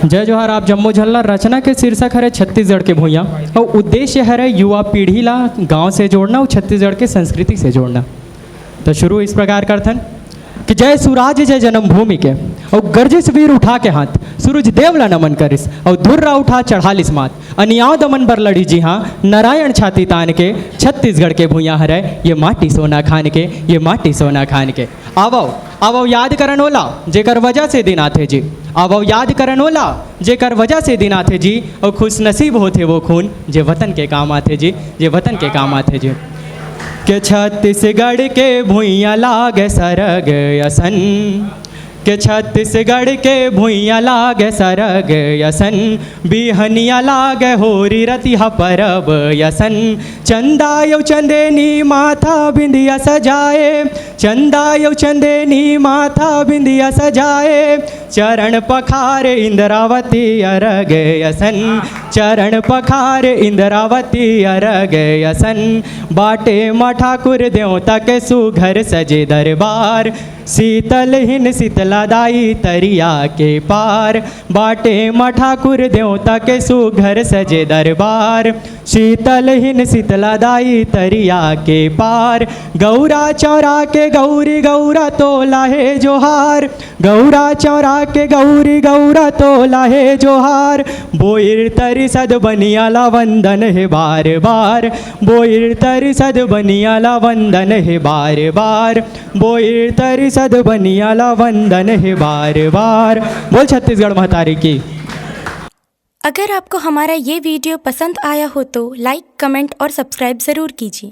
जय जोहार। आप जम्मू झल्ला रचना के शीर्षक है छत्तीसगढ़ के भूइया और उद्देश्य है युवा पीढ़ी ला गांव से जोड़ना और छत्तीसगढ़ के संस्कृति से जोड़ना। तो शुरू इस प्रकार करथन कि जय सुराज जय जन्मभूमि के और गर्जिस वीर उठा के हाथ सूरज देव ला नमन करिस और धुर्रा उठा चढ़ालिस मात अनियाव दमन बर लड़ी जी हाँ नारायण छाती तान के छत्तीसगढ़ के भूइया हरे ये माटी सोना खान के, ये माटी सोना खान के। आवो आवो याद करन ओला जेकर वजह से दिन आथे जी, आवो याद करन ओला जेकर वजह से दिन आथे जी और खुश नसीब होते वो खून जे वतन के काम आथे जी, जे वतन के काम आथे जी। के छत्तीसगढ़ के भुइयाँ लागे सरग यसन, के छत्तीसगढ़ के भुइयाँ लागे सरग यसन, बिहनिया लागे होरी रतिहा परब यसन। चंदा यौ चंदेनी माथा बिंदिया सजाए, चंदा यौ चंदेनी माथा बिंदिया सजाए, चरण पखार इंद्रावती अरग यसन, चरण पखार इंद्रावती अरग यसन। बाटे ठाकुर देवता के सुघर सजे दरबार, शीतल हिन शीतला दाई तरिया के पार। बाटे ठाकुर देवता के सुघर सजे दरबार, शीतल हिन शीतला दाई तरिया के पार। गौरा चौरा के गौरी गौरा तोला है जोहार, गौरा चौरा के गौरी गौरा तोला है जोहार। बोइर तरी सद बनियाला वंदन है बार बार, बोइर तरी सद बनियाला वंदन है बार बार, बोइर तरी सद बनियाला वंदन है बार बार। बोल छत्तीसगढ़ महतारी की। अगर आपको हमारा ये वीडियो पसंद आया हो तो लाइक, कमेंट और सब्सक्राइब ज़रूर कीजिए।